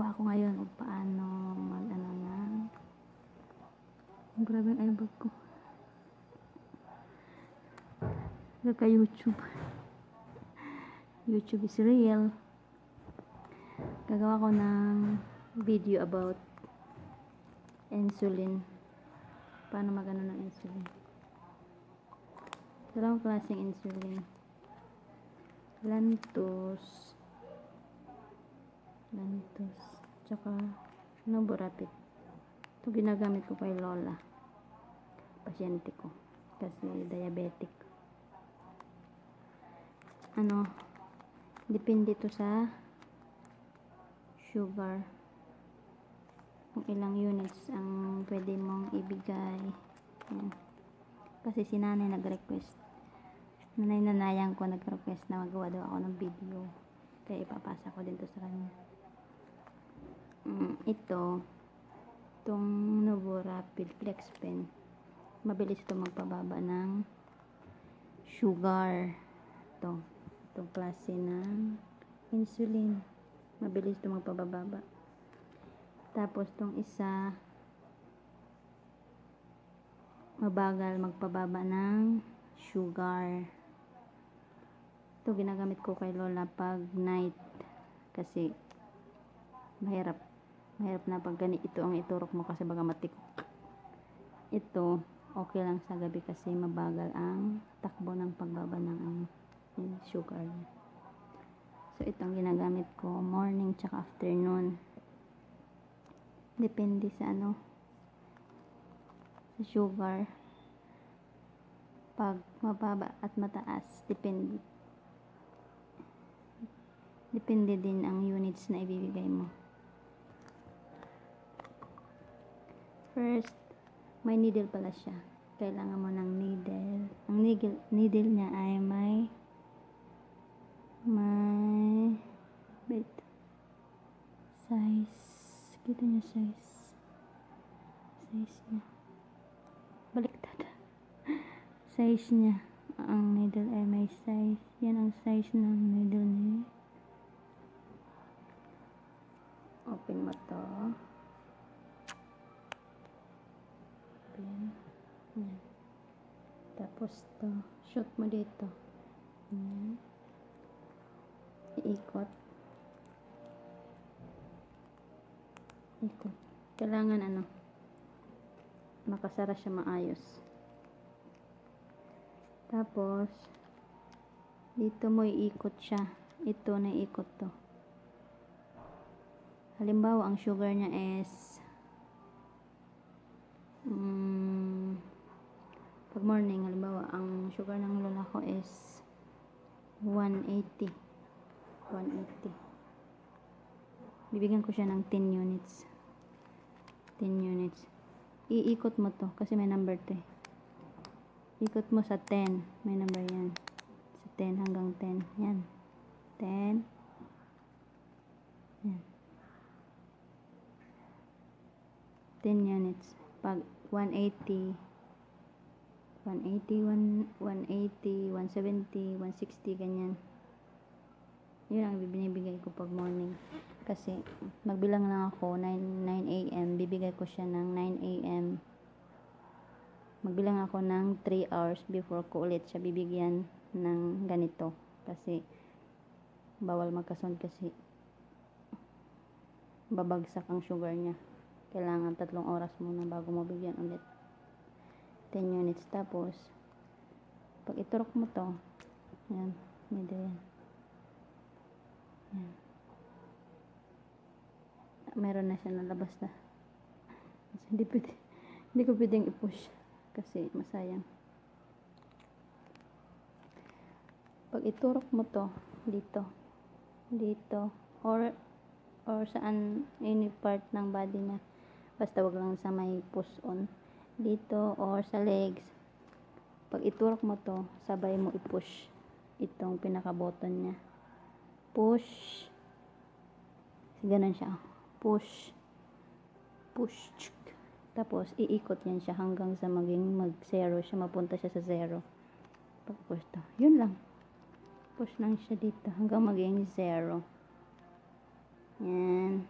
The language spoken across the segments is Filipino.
Gagawa ako ngayon o paano mag-ano na. Grabe ang eyebag ko. Kaka-YouTube. YouTube is real. Gagawa ko ng video about insulin. Paano mag-ano ng insulin. Dalawang klaseng insulin. Lantus, tsaka Novorapid. Ito ginagamit ko kay Lola, pasyente ko, kasi diabetic. Depende to sa sugar, kung ilang units ang pwede mong ibigay. Yan. Kasi si nanay nag-request, nanay-nanayan ko nag-request na magawa daw ako ng video, kaya ipapasa ko din to sa kanya. Itong Novorapid Flex Pen, mabilis ito magpababa ng sugar. Itong klase ng insulin, mabilis ito magpababa. Tapos itong isa, mabagal magpababa ng sugar. Ito ginagamit ko kay Lola pag night, kasi mahirap na pag ito ang iturok mo kasi baga matikok. Ito okay lang sa gabi kasi mabagal ang takbo ng pagbaba ng sugar niya. So itong ginagamit ko morning tsaka afternoon, depende sa sa sugar, pag mababa at mataas, depende din ang units na ibibigay mo. First, may needle pala siya. Kailangan mo ng needle. Ang needle niya ay may size. Kita niyo size niya. Baliktad. Size niya. Ang needle ay may size. Yan ang size ng needle niya. Open mo to. Yan. Tapos to, shoot mo dito. Yan. Iikot. Kailangan makasara siya maayos. Tapos dito mo iikot siya. Ito na iikot to. Halimbawa ang sugar niya is pag morning, halimbawa ang sugar ng lola ko is 180. Bibigyan ko siya ng 10 units. Iikot mo to kasi may number to. Ikot mo sa 10, may number yan. Sa 10 hanggang 10. Yan. 10. Yan. 10 units. Pag 180, 170, 160, ganyan. Yun ang binibigay ko pag morning. Kasi magbilang lang ako 9 a.m. Bibigay ko siya ng 9 a.m. Magbilang ako ng 3 hours before ko ulit siya bibigyan ng ganito. Kasi bawal magkasunod kasi babagsak ang sugar niya. Kailangan 3 oras muna bago mo bigyan ulit. 10 units. Tapos pag iturok mo to, yan, middle yan. Yan. Meron na siya nalabas na. Hindi ko pwedeng i-push kasi masayang. Pag iturok mo to dito or saan any part ng body niya, basta wag lang sa may push on dito or sa legs. Pag iturok mo to, sabay mo i-push itong pinaka button niya. Push. Ganun siya. Push. Tapos iikot yan siya hanggang sa maging mag-zero siya, mapunta siya sa 0. Pag push to, yun lang. Push lang siya dito hanggang maging 0. Yan.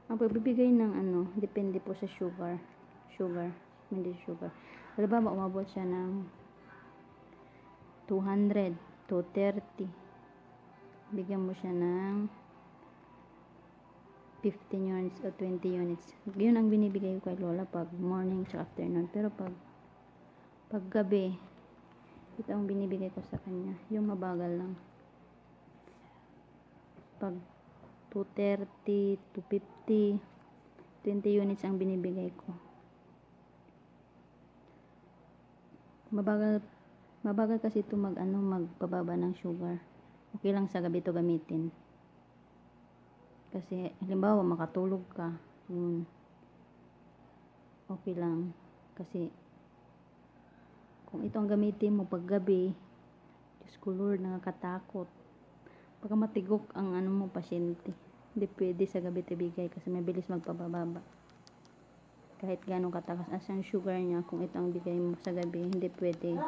Ang pagbibigay ng depende po sa sugar. Hindi sugar. Halimbawa, umabot siya ng 200, 230. Bigyan mo siya ng 15 units o 20 units. Yun ang binibigay ko kay Lola pag morning sa afternoon. Pero pag gabi, ito ang binibigay ko sa kanya. Yung mabagal lang. Pag 230, 250, 20 units ang binibigay ko. Mabagal kasi ito magpababa ng sugar. Okay lang sa gabi ito gamitin. Kasi halimbawa makatulog ka, yun. Okay lang. Kasi kung ito ang gamitin mo pag gabi, Diyos ko Lord, nakakatakot. Baka matigok ang mo pasyente. Hindi pwede sa gabi tibigay kasi mabilis magpababa. Kahit gano'ng katakas as ang sugar niya, kung ito ang bigay mo sa gabi, hindi pwede.